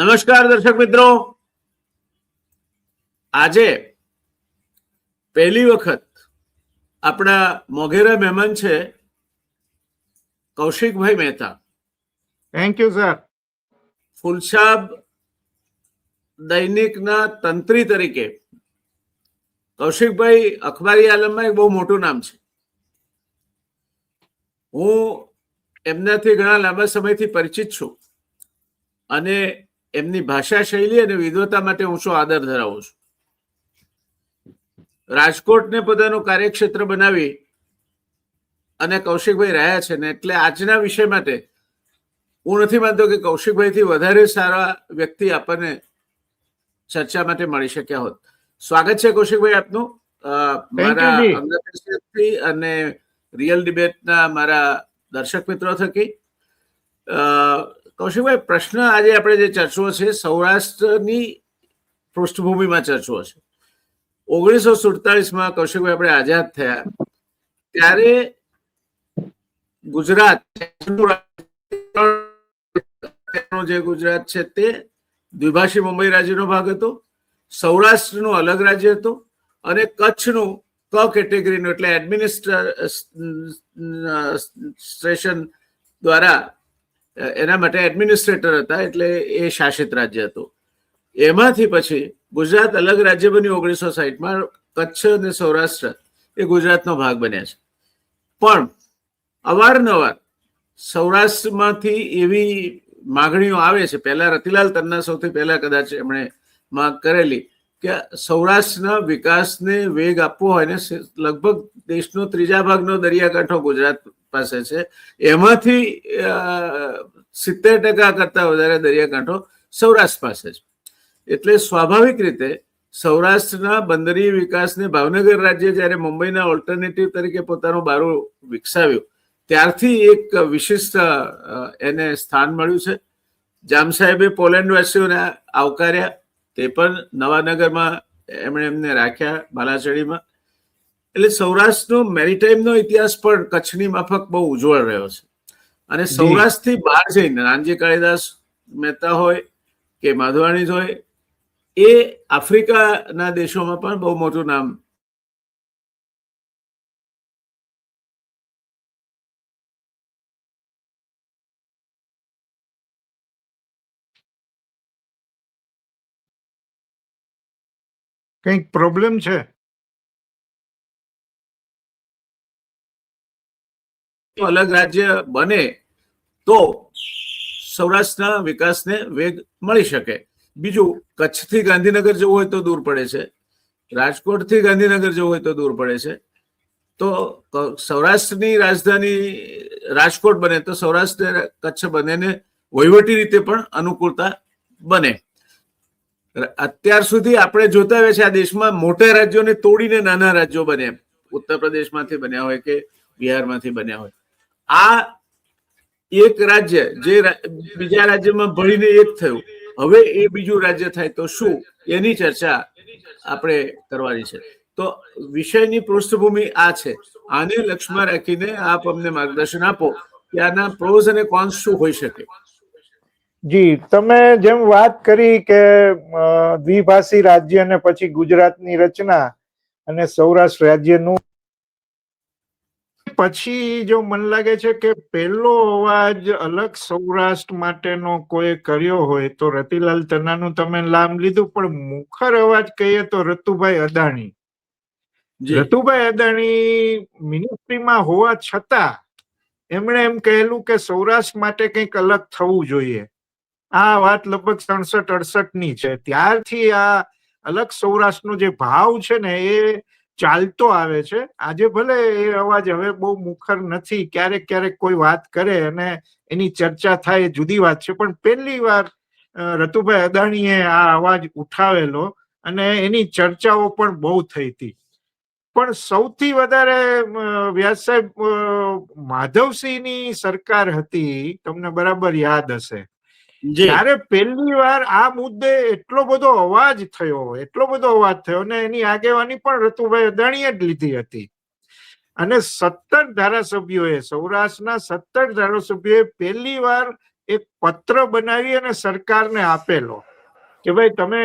નમસ્કાર દર્શક મિત્રો, આજે પહેલી વખત આપણા મોઘેરા મહેમાન છે Kaushikbhai Mehta. Thank you sir. Phulchhab દૈનિકના તંત્રી તરીકે કૌશિકભાઈ અખબારી આલમમાં એક બહુ મોટું નામ છે. હું એમનાથી ઘણા લાંબા સમયથી પરિચિત છું અને એમની ભાષા શૈલી અને વિદ્વતા માટે ઊંચો આદર ધરાવું છું. રાજકોટને પોતાનું કાર્યક્ષેત્ર બનાવી અને કૌશિકભાઈ રહ્યા છે ને, એટલે આજના વિષય માટે હું નથી માનતો કે કૌશિકભાઈથી વધારે સારા વ્યક્તિ આપણને ચર્ચા માટે મળી શક્યા હોત. સ્વાગત છે કૌશિકભાઈ આપનું મારા અંગત અને રિયલ ડિબેટના મારા દર્શક મિત્રો થકી. કૌશિકભાઈ, પ્રશ્ન આજે આપણે જે ચર્ચો છે સૌરાષ્ટ્રની પૃષ્ઠભૂમિમાં ચર્ચો છે. 1947માં કૌશિકભાઈ આપણે આઝાદ થયા ત્યારે ગુજરાત જે ગુજરાત છે તે દ્વિભાષી મુંબઈ રાજ્યનો ભાગ હતો, સૌરાષ્ટ્રનું અલગ રાજ્ય હતું અને કચ્છનું ક કેટેગરીનું એટલે એડમિનિસ્ટ્રેશન દ્વારા એના માટે એડમિનિસ્ટ્રેટર હતા, એટલે એ શાસિત રાજ્ય હતું. એમાંથી પછી ગુજરાત અલગ રાજ્ય બન્યું 1960માં. કચ્છ અને સૌરાષ્ટ્ર એ ગુજરાતનો ભાગ બન્યા છે. પણ અવારનવાર સૌરાષ્ટ્રમાંથી એવી માગણીઓ આવે છે, પહેલા રતિલાલ તન્ના સૌથી પહેલા કદાચ એમણે માંગ કરેલી કે સૌરાષ્ટ્રના વિકાસને વેગ આપવો હોય ને લગભગ દેશનો 3જા ભાગનો દરિયાકાંઠો ગુજરાત પાસે છે, એમાંથી 70% કરતા વધારે દરિયાકાંઠો સૌરાષ્ટ્ર પાસે છે. એટલે સ્વાભાવિક રીતે સૌરાષ્ટ્રના બંદરીય વિકાસને ભાવનગર રાજ્ય જ્યારે મુંબઈના ઓલ્ટરનેટિવ તરીકે પોતાનું બારું વિકસાવ્યું ત્યારથી એક વિશિષ્ટ એને સ્થાન મળ્યું છે. જામ સાહેબે પોલેન્ડવાસીઓને આવકાર્યા, તે પણ નવાનગરમાં એમણે એમને રાખ્યા, બાલાચડીમાં. એટલે સૌરાષ્ટ્રનો મેરીટાઈમનો ઇતિહાસ પણ કચ્છની માફક બહુ ઉજ્જવળ રહ્યો છે. અને સૌરાષ્ટ્રથી બહાર જઈને નાનજી કાળીદાસ મહેતા હોય કે માધવાણી હોય, એ આફ્રિકાના દેશોમાં પણ બહુ મોટું નામ. કંઈક પ્રોબ્લેમ છે? અલગ રાજ્ય બને તો સૌરાષ્ટ્રના વિકાસને વેગ મળી શકે. બીજું, કચ્છથી ગાંધીનગર જવું હોય તો દૂર પડે છે, રાજકોટથી ગાંધીનગર જવું હોય તો દૂર પડે છે. તો સૌરાષ્ટ્રની રાજધાની રાજકોટ બને તો સૌરાષ્ટ્ર કચ્છ બંનેને વહીવટી રીતે પણ અનુકૂળતા બને. અત્યાર સુધી આપણે જોતા આવ્યા છે આ દેશમાં મોટા રાજ્યોને તોડીને નાના રાજ્યો બન્યા, ઉત્તર પ્રદેશમાંથી બન્યા હોય કે બિહારમાંથી બન્યા હોય. આ એક રાજ્ય જે બીજા રાજ્યમાં ભળીને એક થયું, હવે એ બીજું રાજ્ય થાય તો શું, એની ચર્ચા આપણે કરવાની છે. તો વિષયની પૃષ્ઠભૂમિ આ છે. આને લક્ષ્યમાં રાખીને આપ અમને માર્ગદર્શન આપો કે આના પ્રોઝ અને કોન્સ શું હોઈ શકે. જી, તમે જેમ વાત કરી કે દ્વિભાષી રાજ્ય અને પછી ગુજરાતની રચના અને સૌરાષ્ટ્ર રાજ્યનું, પછી જો મને લાગે છે કે પહેલો અવાજ અલગ સૌરાષ્ટ્ર માટેનો કોઈ કર્યો હોય તો રતિલાલ તન્નાનું તમે નામ લીધું, પણ મુખર અવાજ કહીએ તો રતુભાઈ અદાણી. રતુભાઈ અદાણી મિનિસ્ટ્રીમાં હોવા છતાં એમણે એમ કહેલું કે સૌરાષ્ટ્ર માટે કંઈક અલગ થવું જોઈએ. આ વાત લગભગ 67-68 ની છે. ત્યારથી આ અલગ સૌરાષ્ટ્રનો જે ભાવ છે ને એ ચાલતો આવે છે. આજે ભલે એ અવાજ હવે બહુ મુખર નથી, ક્યારેક ક્યારેક કોઈ વાત કરે અને એની ચર્ચા થાય એ જુદી વાત છે, પણ પહેલી વાર રતુભાઈ અદાણીએ આ અવાજ ઉઠાવેલો અને એની ચર્ચાઓ પણ બહુ થઈ હતી. પણ સૌથી વધારે વ્યાસ સાહેબ માધવસિંહની સરકાર હતી, તમને બરાબર યાદ હશે, ત્યારે પહેલી વાર આ મુદ્દે એટલો બધો અવાજ થયો અને એની આગેવાની પણ રતુભાઈ અદાણીએ જ લીધી હતી. અને 17 ધારાસભ્યોએ, સૌરાષ્ટ્રના 17 ધારાસભ્યોએ પહેલી વાર એક પત્ર બનાવી અને સરકારને આપેલો કે ભાઈ તમે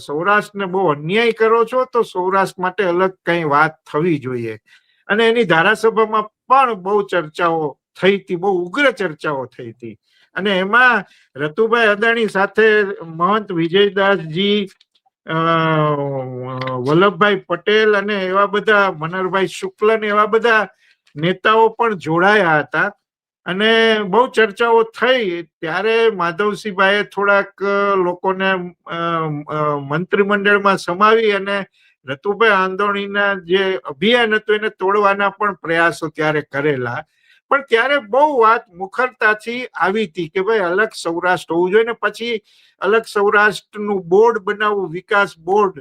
સૌરાષ્ટ્રને બહુ અન્યાય કરો છો, તો સૌરાષ્ટ્ર માટે અલગ કઈ વાત થવી જોઈએ. અને એની ધારાસભામાં પણ બહુ ચર્ચાઓ થઈ હતી, બહુ ઉગ્ર ચર્ચાઓ થઈ હતી. અને એમાં રતુભાઈ અદાણી સાથે મહંત વિજયદાસજી, વલ્લભભાઈ પટેલ અને એવા બધા મનહરભાઈ શુક્લ ને એવા બધા નેતાઓ પણ જોડાયા હતા. અને બહુ ચર્ચાઓ થઈ. ત્યારે માધવસિંહભાઈએ થોડાક લોકોને મંત્રીમંડળમાં સમાવી અને રતુભાઈ આંદોણીના જે અભિયાન હતું એને તોડવાના પણ પ્રયાસો ત્યારે કરેલા. પણ ત્યારે બહુ વાત મુખરતાથી આવી હતી કે ભાઈ અલગ સૌરાષ્ટ્ર હોવું જોઈએ. ને પછી અલગ સૌરાષ્ટ્રનું બોર્ડ બનાવવું, વિકાસ બોર્ડ,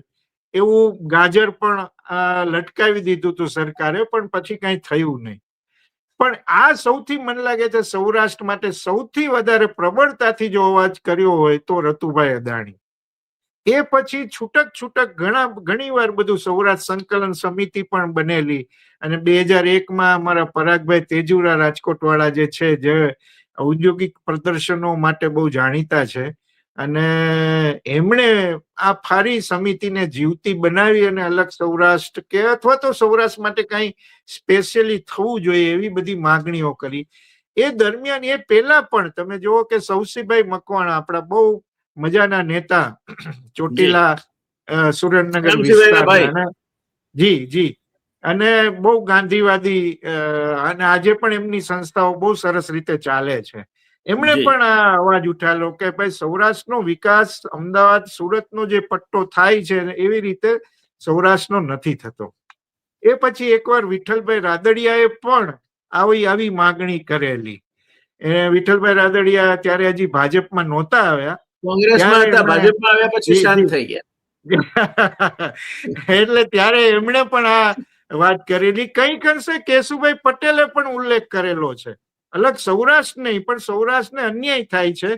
એવું ગાજર પણ લટકાવી દીધું હતું સરકારે, પણ પછી કઈ થયું નહીં. પણ આ સૌથી મને લાગે છે સૌરાષ્ટ્ર માટે સૌથી વધારે પ્રબળતાથી જો અવાજ કર્યો હોય તો રતુભાઈ અદાણી. એ પછી છૂટક ઘણી વાર બધું સૌરાષ્ટ્ર સંકલન સમિતિ પણ બનેલી. અને 2001માં અમારા પરાગભાઈ તેજુરા રાજકોટ વાળા જે છે, જે ઔદ્યોગિક પ્રદર્શનો માટે બહુ જાણીતા છે, અને એમણે આ ફારી સમિતિને જીવતી બનાવી અને અલગ સૌરાષ્ટ્ર કે અથવા તો સૌરાષ્ટ્ર માટે કઈ સ્પેશિયલી થવું જોઈએ એવી બધી માગણીઓ કરી. એ દરમિયાન એ પહેલા પણ તમે જુઓ કે સૌસીભાઈ મકવાણા, આપણા બહુ મજાના નેતા, ચોટીલા સુરેન્દ્રનગર વિસ્તારના, જી, અને બહુ ગાંધીવાદી, અને આજે પણ એમની સંસ્થાઓ બહુ સરસ રીતે ચાલે છે. એમણે પણ આ અવાજ ઉઠાવ્યો કે ભાઈ સૌરાષ્ટ્રનો વિકાસ અમદાવાદ સુરતનો જે પટ્ટો થાય છે એવી રીતે સૌરાષ્ટ્રનો નથી થતો. એ પછી એકવાર વિઠ્ઠલભાઈ રાદડિયાએ પણ આવી માગણી કરેલી. વિઠ્ઠલભાઈ રાદડિયા ત્યારે હજી ભાજપમાં નહોતા આવ્યા, કોંગ્રેસમાં હતા, ભાજપમાં આવ્યા પછી શાંત થઈ ગયા. એટલે ત્યારે એમણે પણ આ વાત કરેલી. કંઈક અંશે કેશુભાઈ પટેલે પણ ઉલ્લેખ કરેલો છે. અલગ સૌરાષ્ટ્ર નહીં, પણ સૌરાષ્ટ્રને અન્યાય થાય છે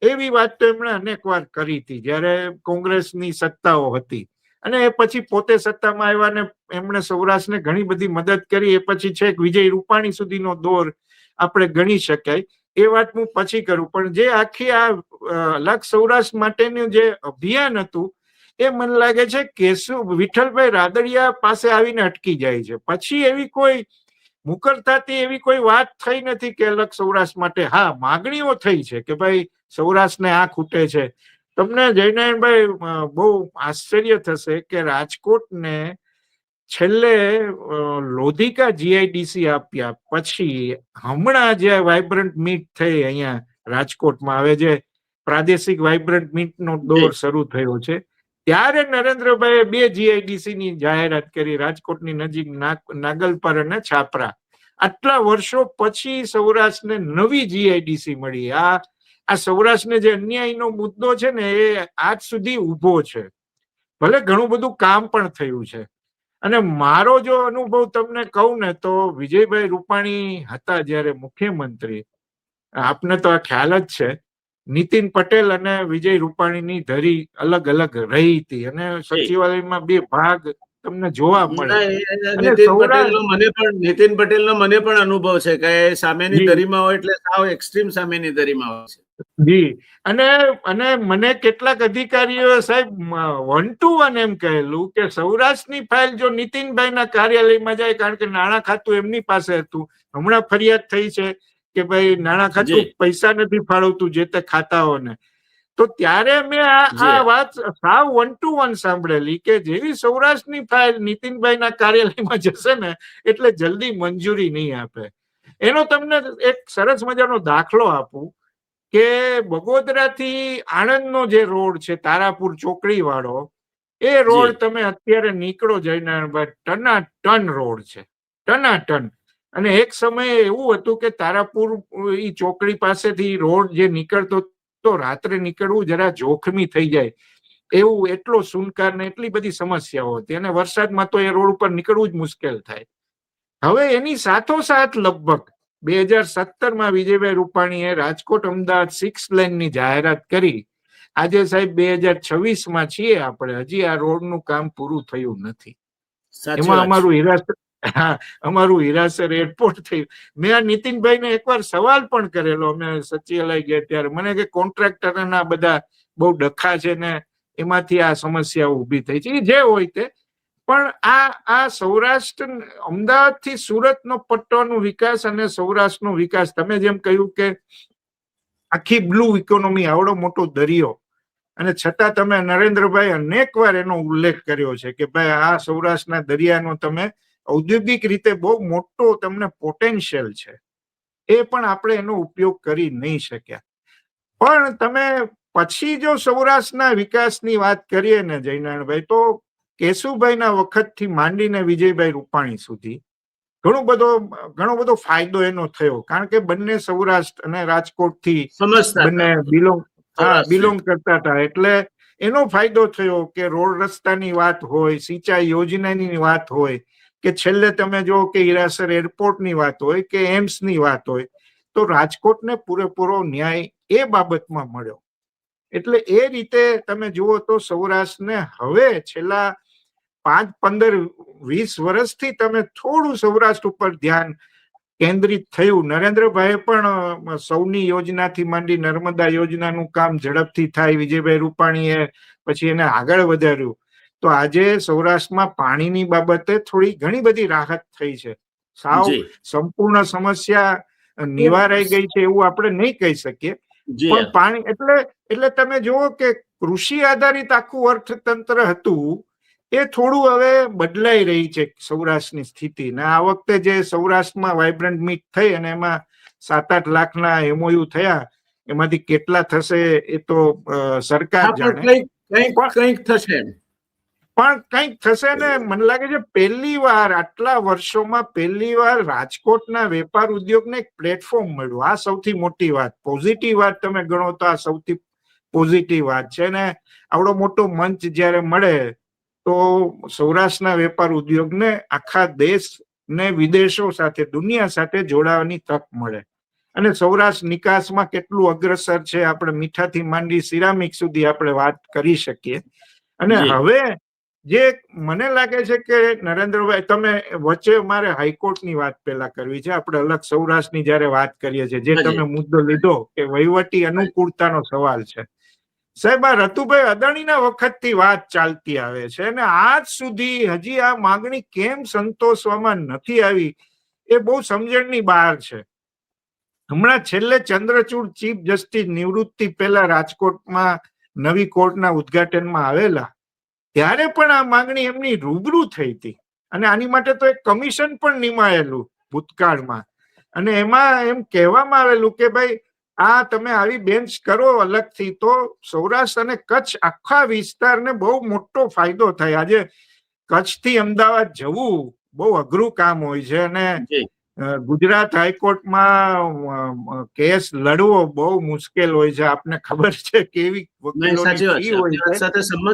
એવી વાત તો એમણે અનેક વાર કરી હતી જયારે કોંગ્રેસની સત્તાઓ હતી. અને એ પછી પોતે સત્તામાં આવ્યા ને એમણે સૌરાષ્ટ્રને ઘણી બધી મદદ કરી. એ પછી છેક વિજય રૂપાણી સુધીનો દોર આપણે ગણી શકાય. એ વાત હું પછી કરું. પણ જે આખી આ અલગ સૌરાષ્ટ્ર માટેનું જે અભિયાન હતું એ મને લાગે છે વિઠ્ઠલભાઈ રાદડિયા પાસે આવીને અટકી જાય છે. પછી એવી કોઈ મુકરતાથી એવી કોઈ વાત થઈ નથી કે અલગ સૌરાષ્ટ્ર માટે. હા, માગણીઓ થઈ છે કે ભાઈ સૌરાષ્ટ્રને આ ખૂટે છે. તમને જયનારાયણભાઈ બહુ આશ્ચર્ય થશે કે રાજકોટને છેલ્લે લોધિકા જીઆઈડીસી આપ્યા પછી હમણાં જે વાઇબ્રન્ટ મીટ થઈ અહીંયા રાજકોટમાં, હવે જે પ્રાદેશિક વાઇબ્રન્ટ મીટ નો દોર શરૂ થયો છે, ત્યારે નરેન્દ્રભાઈએ 2 જીઆઈડીસી ની જાહેરાત કરી, રાજકોટની નજીક નાગલપર અને છાપરા. આટલા વર્ષો પછી સૌરાષ્ટ્રને નવી જીઆઈડીસી મળી. આ સૌરાષ્ટ્રને જે અન્યાયનો મુદ્દો છે ને એ આજ સુધી ઉભો છે. ભલે ઘણું બધું કામ પણ થયું છે. અને મારો જો અનુભવ તમને કહું ને તો વિજયભાઈ રૂપાણી હતા જ્યારે મુખ્યમંત્રી, આપને તો આ ખ્યાલ જ છે, નીતિન પટેલ અને વિજય રૂપાણીની ધરી અલગ અલગ રહી હતી અને સચિવાલયમાં 2 ભાગ તમને જોવા મળે. નીતિન પટેલનો મને પણ અનુભવ છે કે સામેની ધરીમાં હોય એટલે સાવ એક્સ્ટ્રીમ સામેની ધરીમાં હોય છે. જી, અને મને કેટલાક અધિકારીઓ સાહેબ 1 to 1 એમ કહેલું કે સૌરાષ્ટ્રની ફાઇલ જો નીતિનભાઈના કાર્યાલયમાં જાય, કારણ કે નાણાં ખાતું એમની પાસે હતું. હમણાં ફરિયાદ થઈ છે કે ભાઈ નાણાં ખાતું પૈસા નથી ફાળવતું જે તે ખાતાઓને. તો ત્યારે મેં આ વાત સાવ 1 to 1 સાંભળેલી કે જેવી સૌરાષ્ટ્રની ફાઇલ નીતિનભાઈના કાર્યાલયમાં જશે ને એટલે જલ્દી મંજૂરી નહીં આપે. એનો તમને એક સરસ મજાનો દાખલો આપું કે બગોદરાથી આણંદનો જે રોડ છે, તારાપુર ચોકડી વાળો, એ રોડ તમે અત્યારે નીકળો જયનારાયણભાઈ, ટનાટન રોડ છે, ટનાટન. અને એક સમયે એવું હતું કે તારાપુર ઈ ચોકડી પાસેથી રોડ જે નીકળતો તો રાત્રે નીકળવું જરા જોખમી થઈ જાય એવું, એટલો સુનકાર ને એટલી બધી સમસ્યાઓ હતી. અને વરસાદમાં તો એ રોડ ઉપર નીકળવું જ મુશ્કેલ થાય. હવે એની સાથોસાથ લગભગ 2017માં વિજયભાઈ રૂપાણીએ રાજકોટ અમદાવાદ 6 લેનની જાહેરાત કરી. આજે સાહેબ 2026માં છીએ આપણે, હજી આ રોડનું કામ પૂરું થયું નથી. એમાં અમારું હા, અમારું હીરાસર એરપોર્ટ થયું. મેં આ નીતિનભાઈને એકવાર સવાલ પણ કરેલો, અમે સચિવાલય ગયા ત્યારે. મને કે કોન્ટ્રાક્ટરના બધા બહુ ડખા છે ને એમાંથી આ સમસ્યાઓ ઊભી થઈ છે. જે હોય તે, પણ આ સૌરાષ્ટ્ર, અમદાવાદ થી સુરત નો પટ્ટોનો વિકાસ અને સૌરાષ્ટ્રનો વિકાસ, તમે જેમ કહ્યું કે આખી બ્લુ ઇકોનોમી, આવડો મોટો દરિયો, અને છતાં તમે નરેન્દ્રભાઈ અનેક વાર એનો ઉલ્લેખ કર્યો છે કે ભાઈ આ સૌરાષ્ટ્રના દરિયાનો તમે ઔદ્યોગિક રીતે બહુ મોટો તમને પોટેન્શિયલ છે, એ પણ આપણે એનો ઉપયોગ કરી નહીં શક્યા. પણ તમે પછી જો સૌરાષ્ટ્રના વિકાસની વાત કરીએ ને જયનારાયણભાઈ, તો કેશુભાઈના વખતથી માંડીને વિજયભાઈ રૂપાણી સુધી ઘણો બધો ફાયદો એનો થયો, કારણ કે બંને સૌરાષ્ટ્ર અને રાજકોટથી બંને બિલોંગ કરતા હતા. એટલે એનો ફાયદો થયો કે રોડ રસ્તાની વાત હોય, સિંચાઈ યોજનાની વાત હોય, કે છેલ્લે તમે જો કે હીરાસર એરપોર્ટની વાત હોય કે એમ્સની વાત હોય, તો રાજકોટને પૂરેપૂરો ન્યાય એ બાબતમાં મળ્યો. એટલે એ રીતે તમે જુઓ તો સૌરાષ્ટ્રને હવે છેલ્લા 5, 15, 20 વર્ષથી તમે થોડું સૌરાષ્ટ્ર ઉપર ધ્યાન કેન્દ્રિત થયું. નરેન્દ્રભાઈએ પણ સૌની યોજનાથી માંડી નર્મદા યોજનાનું કામ ઝડપથી થાય, વિજયભાઈ રૂપાણીએ પછી એને આગળ વધાર્યું. તો આજે સૌરાષ્ટ્રમાં પાણીની બાબતે થોડી ઘણી બધી રાહત થઈ છે. સાવ સંપૂર્ણ સમસ્યા નિવારાઈ ગઈ છે એવું આપણે નહીં કહી શકીએ, પણ પાણી એટલે તમે જુઓ કે કૃષિ આધારિત આખું અર્થતંત્ર હતું એ થોડું હવે બદલાઈ રહી છે સૌરાષ્ટ્રની સ્થિતિ. ને આ વખતે જે સૌરાષ્ટ્રમાં વાઇબ્રન્ટ મીટ થઈ અને એમાં 7-8 લાખના MOU થયા, એમાંથી કેટલા થશે એ તો સરકાર જાણે, કંઈક થશે. પણ કંઈક થશે ને. મને લાગે છે પહેલી વાર આટલા વર્ષોમાં પહેલી વાર રાજકોટના વેપાર ઉદ્યોગને એક પ્લેટફોર્મ મળ્યું. આ સૌથી મોટી વાત, પોઝિટિવ વાત તમે ગણો તો આ સૌથી પોઝિટિવ વાત છે. ને આવડો મોટો મંચ જ્યારે મળે તો સૌરાષ્ટ્રના વેપાર ઉદ્યોગને આખા દેશ ને વિદેશો સાથે, દુનિયા સાથે જોડાવાની તક મળે. અને સૌરાષ્ટ્ર નિકાસમાં કેટલું અગ્રસર છે, આપણે મીઠાથી માંડી સિરામિક સુધી આપણે વાત કરી શકીએ. અને હવે જે મને લાગે છે કે નરેન્દ્રભાઈ, તમે વચ્ચે મારે હાઈકોર્ટની વાત પેલા કરવી છે, આપણે અલગ સૌરાષ્ટ્રની જયારે વાત કરીએ છીએ, જે તમે મુદ્દો લીધો કે વહીવટી અનુકૂળતાનો સવાલ છે. સાહેબ, આ રતુભાઈ અદાણીના વખતથી વાત ચાલતી આવે છે અને આજ સુધી હજી આ માંગણી કેમ સંતોષવામાં નથી આવી એ બહુ સમજણની બહાર છે. હમણાં છેલ્લે ચંદ્રચૂડ ચીફ જસ્ટિસ નિવૃત્તિ પહેલા રાજકોટમાં નવી કોર્ટના ઉદ્ઘાટનમાં આવેલા, ત્યારે પણ આ માંગણી એમની રૂબરૂ થઈ હતી. અને આની માટે તો એક કમિશન પણ નિમાયેલું ભૂતકાળમાં, અને એમાં એમ કહેવામાં આવેલું કે ભાઈ આ તમે આવી બેન્ચ કરો અલગથી તો સૌરાષ્ટ્ર અને કચ્છ આખા વિસ્તારને બહુ મોટો ફાયદો થાય. આજે કચ્છથી અમદાવાદ જવું બહુ અઘરું કામ હોય છે, અને ગુજરાત હાઈકોર્ટમાં કેસ લડવો બહુ મુશ્કેલ હોય છે. આપને ખબર છે કેવી વકીલોની ફી હોય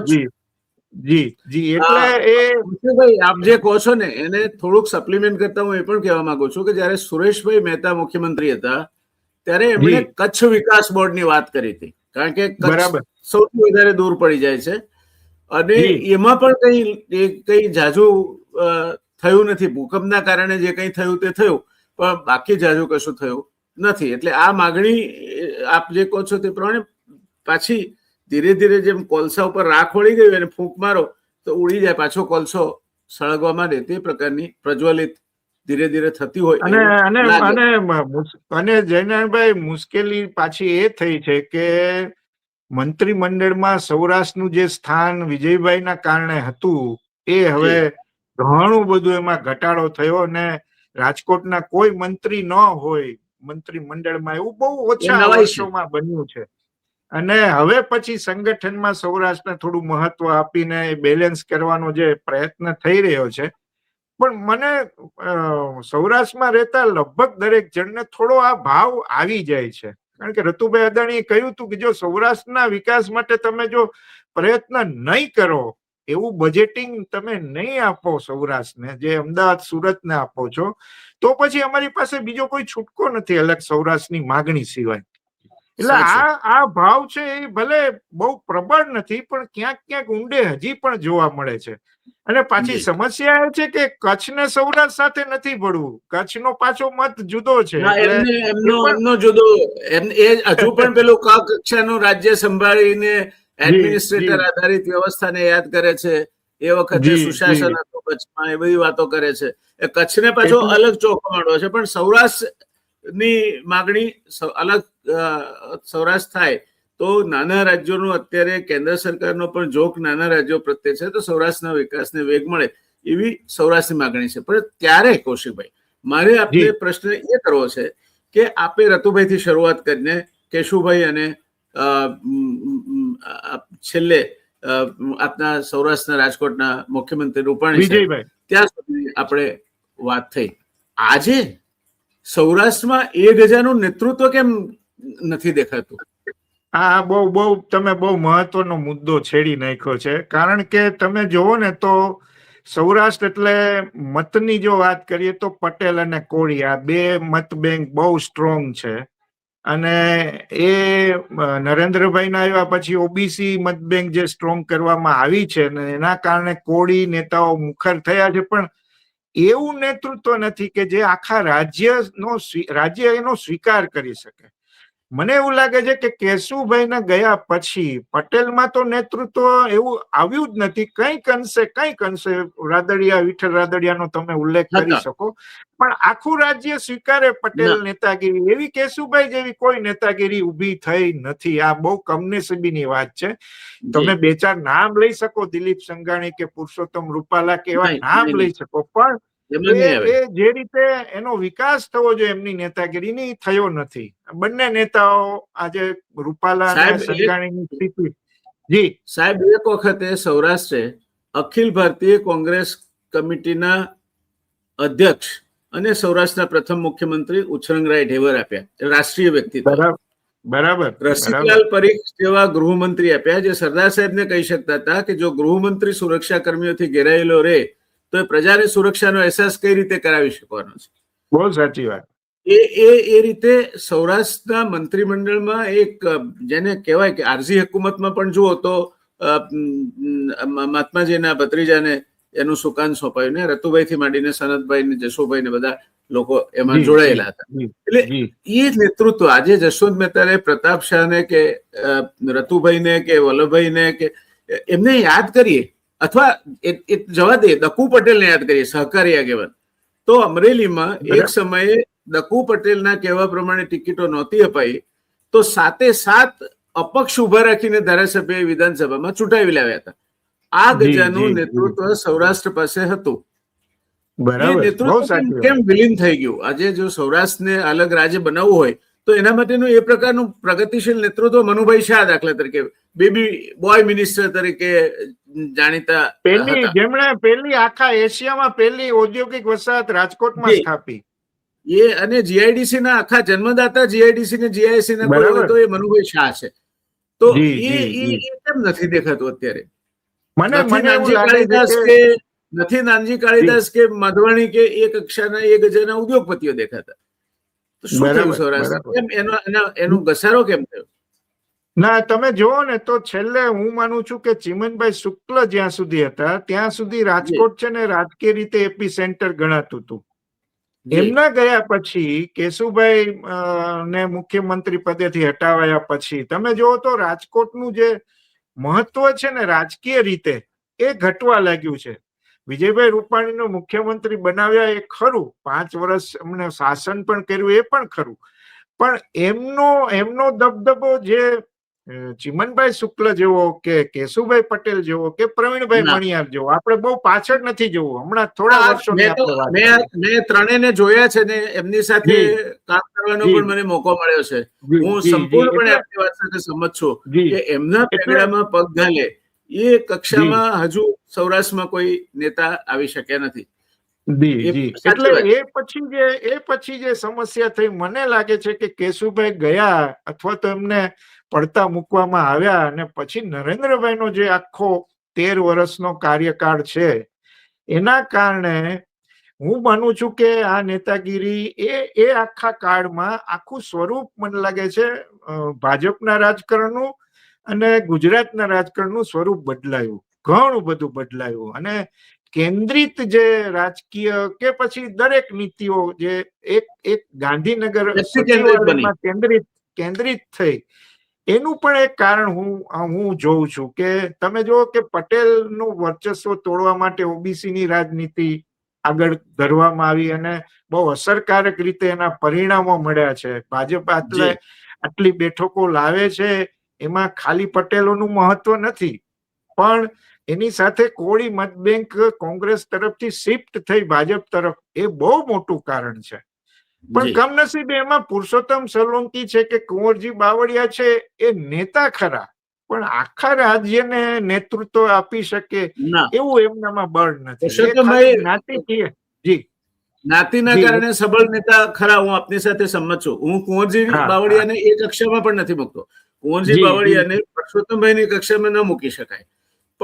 છે. જી એટલે ભાઈ આપ જે કહો છો ને એને થોડુંક સપ્લિમેન્ટ કરતા હું એ પણ કહેવા માંગુ છું કે જયારે સુરેશભાઈ મહેતા મુખ્યમંત્રી હતા ત્યારે એમણે કચ્છ વિકાસ બોર્ડની વાત કરી હતી, કારણ કે કચ્છ સૌથી વધારે દૂર પડી જાય છે અને એમાં પણ કઈ જાજુ થયું નથી. ભૂકંપના કારણે જે કંઈ થયું તે થયું, પણ બાકી જાજુ કશું થયું નથી. એટલે આ માગણી આપ જે કહો છો તે પ્રમાણે પાછી ધીરે ધીરે જેમ કોલસા ઉપર રાખ વળી ગયું અને ફૂંક મારો તો ઉડી જાય, પાછો કોલસો સળગવા માંડે, તે પ્રકારની પ્રજ્વલિત ધીરે ધીરે થતી હોય. અને જયનારાયણભાઈ, મુશ્કેલી પાછી એ થઈ છે કે મંત્રીમંડળમાં સૌરાષ્ટ્રનું જે સ્થાન વિજયભાઈના કારણે હતું એ હવે ઘણું બધું એમાં ઘટાડો થયો, અને રાજકોટના કોઈ મંત્રી ન હોય મંત્રીમંડળમાં, એવું બહુ ઓછા વર્ષોમાં બન્યું છે. અને હવે પછી સંગઠનમાં સૌરાષ્ટ્રને થોડું મહત્વ આપીને બેલેન્સ કરવાનો જે પ્રયત્ન થઈ રહ્યો છે. પણ મને સૌરાષ્ટ્રમાં રહેતા લગભગ દરેક જણને થોડો આ ભાવ આવી જાય છે, કારણ કે રતુભાઈ અદાણીએ કહ્યું હતું કે જો સૌરાષ્ટ્રના વિકાસ માટે તમે જો પ્રયત્ન નહીં કરો, એવું બજેટિંગ તમે નહીં આપો સૌરાષ્ટ્રને, જે અમદાવાદ સુરતને આપો છો, તો પછી અમારી પાસે બીજો કોઈ છૂટકો નથી અલગ સૌરાષ્ટ્રની માગણી સિવાય. એટલે આ ભાવ છે એ ભલે બહુ પ્રબળ નથી, પણ ક્યાંક ક્યાંક ઊંડે હજી પણ જોવા મળે છે. અને પાછી સમસ્યા એ છે કે કચ્છ ને સૌરાષ્ટ્ર સાથે નથી ભળવું, કચ્છનો પાછો મત જુદો છે. એમનો જુદો, એ હજુ પણ પેલું ક કક્ષાનું રાજ્ય સંભાળીને એડમિનિસ્ટ્રેટર આધારિત વ્યવસ્થાને યાદ કરે છે. એ વખતે સુશાસન હતું કચ્છમાં, એ બધી વાતો કરે છે. એ કચ્છને પાછો અલગ ચોખ્ખો માંડવો છે, પણ સૌરાષ્ટ્રની માગણી અલગ સૌરાષ્ટ્ર થાય તો નાના રાજ્યોનું અત્યારે કેન્દ્ર સરકારનો પણ જોક નાના રાજ્યો પ્રત્યે છે, તો સૌરાષ્ટ્રના વિકાસને વેગ મળે એવી સૌરાષ્ટ્રની માગણી છે. પણ ત્યારે કૌશિકભાઈ, મારે આપને પ્રશ્ન એ કરવો છે કે આપે રતુભાઈ થી શરૂઆત કરીને કેશુભાઈ અને છેલ્લે આપના સૌરાષ્ટ્રના રાજકોટના મુખ્યમંત્રી રૂપાણી ત્યાં સુધી આપણે વાત થઈ. આજે સૌરાષ્ટ્રમાં 1000 નું નેતૃત્વ કેમ નથી દેખાતું? હા, બહુ તમે બહુ મહત્વનો મુદ્દો છેડી નાખ્યો છે. કારણ કે તમે જોવો ને તો સૌરાષ્ટ્ર એટલે મતની જો વાત કરીએ તો પટેલ અને કોળી આ બે મત બેંક બહુ સ્ટ્રોંગ છે. અને એ નરેન્દ્રભાઈ ના આવ્યા પછી ઓબીસી મત બેંક જે સ્ટ્રોંગ કરવામાં આવી છે ને એના કારણે કોળી નેતાઓ મુખર થયા છે. પણ એવું નેતૃત્વ નથી કે જે આખા રાજ્ય એનો સ્વીકાર કરી શકે. મને એવું લાગે છે કે કેશુભાઈ ના ગયા પછી પટેલમાં તો નેતૃત્વ એવું આવ્યું જ નથી. કંઈક અંશે રાદડિયા, વિઠ્ઠલ રાદડિયાનો તમે ઉલ્લેખ કરી શકો, પણ આખું રાજ્ય સ્વીકારે પટેલ નેતાગીરી, એવી કેશુભાઈ જેવી કોઈ નેતાગીરી ઉભી થઈ નથી. આ બહુ કમનસીબીની વાત છે. તમે 2-4 નામ લઈ શકો, દિલીપ સંઘાણી કે પુરુષોત્તમ રૂપાલા કે એવા નામ લઈ શકો, પણ એ જે રીતે એનો વિકાસ થવો જોઈએ એમની નેતાગીરીની થયો નથી. બંને નેતાઓ આજે રૂપાલા અને સંઘાણીની સ્થિતિ. જી સાહેબ, એક વખતે સૌરાષ્ટ્રે અખિલ ભારતીય કોંગ્રેસ કમિટીના અધ્યક્ષ અને સૌરાષ્ટ્રના પ્રથમ મુખ્યમંત્રી ઉછરંગરાય ઢેબર આપ્યા, રાષ્ટ્રીય વ્યક્તિત્વ. બરાબર. રસિકલાલ પરીખ જેવા ગૃહમંત્રી આપ્યા, જે સરદાર સાહેબને કહી શકતા હતા કે જો ગૃહમંત્રી સુરક્ષા કર્મીઓથી ઘેરાયેલો રહે તો એ પ્રજાને સુરક્ષાનો અહેસાસ કઈ રીતે કરાવી શકવાનો છે. બહુ સાચી વાત. એ રીતે સૌરાષ્ટ્રના મંત્રીમંડળમાં એક જેને કહેવાય કે આરઝી હુકુમતમાં પણ જુઓ તો મહાત્માજીના ભત્રીજાને એનું સુકાન સોંપાયું ને રતુભાઈ થી માંડીને સનતભાઈ ને જશોભાઈ ને બધા લોકો એમાં જોડાયેલા હતા. એટલે એ નેતૃત્વ આજે જશવંત મહેતાને, પ્રતાપ શાહને કે રતુભાઈને કે વલ્લભભાઈને કે એમને યાદ કરીએ, અથવા જવા દે દકુ પટેલને યાદ કરીએ, સહકારી આગેવાન, તો અમરેલીમાં એક સમયે દકુ પટેલના કહેવા પ્રમાણે ટિકિટો નહોતી અપાઈ તો 7 અપક્ષ ઉભા રાખીને ધારાસભ્ય વિધાનસભામાં ચૂંટાવી લાવ્યા હતા. આ ગજાનું નેતૃત્વ સૌરાષ્ટ્ર પાસે હતું. એ નેતૃત્વ કેમ વિલીન થઈ ગયું? આજે જો સૌરાષ્ટ્રને અલગ રાજ્ય બનાવવું હોય તો એના માટેનું એ પ્રકારનું પ્રગતિશીલ નેતૃત્વ મનુભાઈ શાહ દાખલા તરીકે બેબી બોય મિનિસ્ટર તરીકે જાણીતા હતા. જેમણે પહેલી આખા એશિયામાં પહેલી ઔદ્યોગિક વસાહત રાજકોટમાં સ્થાપી. અને જીઆઈડીસી ના આખા જન્મદાતા જીઆઈડીસી ને જીઆઈસી ના કોઈ હોય તો એ મનુભાઈ શાહ છે. તો એ કેમ નથી દેખાતું અત્યારે? નથી નાનજી કાળીદાસ કે માધવાણી કે એ કક્ષાના 1000 ઉદ્યોગપતિઓ દેખાતા. તો શું થયું સૌરાષ્ટ્ર? કેમ એનો ઘસારો કેમ થયો? ના, તમે જુઓ ને તો છેલ્લે હું માનું છું કે ચિમનભાઈ શુક્લ જ્યાં સુધી હતા ત્યાં સુધી રાજકોટ છે ને રાજકીય રીતે એપી સેન્ટર ગણાતું હતું. એમના ગયા પછી કેશુભાઈ ને મુખ્યમંત્રી પદેથી હટાવાયા પછી તમે જુઓ તો રાજકોટનું જે મહત્વ છે ને રાજકીય રીતે એ ઘટવા લાગ્યું છે. વિજયભાઈ રૂપાણીનો મુખ્યમંત્રી બનાવ્યા એ ખરું, 5 વર્ષ એમને શાસન પણ કર્યું એ પણ ખરું, પણ એમનો દબદબો જે ચિમનભાઈ શુક્લ જેવો કે કેશુભાઈ પટેલ જેવો કે પ્રવીણભાઈ મણિયાર જેવો આપણે બહુ પાછળ નથી જવું. હમણાં થોડા વર્ષોની મેં ત્રણેયને જોયા છે ને એમની સાથે કામ કરવાનો પણ મને મોકો મળ્યો છે. હું સંપૂર્ણપણે આપની વાત સાથે સંમત છું કે એમના પેગડામાં પગ ઘાલે એ કક્ષામાં હજુ સૌરાષ્ટ્રમાં કોઈ નેતા આવી શક્યા નથી. એટલે એ પછી જે સમસ્યા થઈ, મને લાગે છે કે કેશુભાઈ ગયા અથવા તો એમને પડતા મૂકવામાં આવ્યા અને પછી નરેન્દ્રભાઈનો જે આખો 13 વર્ષનો કાર્યકાળ છે એના કારણે હું માનું છું કે આ નેતાગીરી એ આખા કાળમાં આખું સ્વરૂપ મને લાગે છે ભાજપના રાજકારણનું અને ગુજરાતના રાજકારણનું સ્વરૂપ બદલાયું, ઘણું બધું બદલાયું. અને કેન્દ્રિત જે રાજકીય કે પછી દરેક નીતિઓ જે એક ગાંધીનગર વ્યક્તિ કેન્દ્રિત બની. સચિવાલયમાં કેન્દ્રિત થઈ, એનું પણ એક કારણ હું જોઉં છું કે તમે જુઓ કે પટેલનું વર્ચસ્વ તોડવા માટે ઓબીસી ની રાજનીતિ આગળ ધરવામાં આવી અને બહુ અસરકારક રીતે એના પરિણામો મળ્યા છે. ભાજપ આટલી બેઠકો લાવે છે, એમાં ખાલી પટેલોનું મહત્વ નથી, પણ એની સાથે કોળી મત બેંક કોંગ્રેસ તરફથી શિફ્ટ થઈ ભાજપ તરફ, એ બહુ મોટું કારણ છે. પણ કમનસીબે એમાં પુરુષોત્તમ સોલંકી છે કે કુંવરજી બાવળિયા છે, એ નેતા ખરા, પણ આખા રાજ્યને નેતૃત્વ આપી શકે એવું એમનામાં બળ નથી. એ ખાલી જ્ઞાતિથી જ્ઞાતિના કારણે સબળ નેતા ખરા, હું આપની સાથે સંમત છું. હું કુંવરજી બાવળિયાને એ કક્ષામાં પણ નથી મૂકતો. કુંવરજી બાવળિયાને પરસોત્તમભાઈની કક્ષામાં ન મૂકી શકાય. એ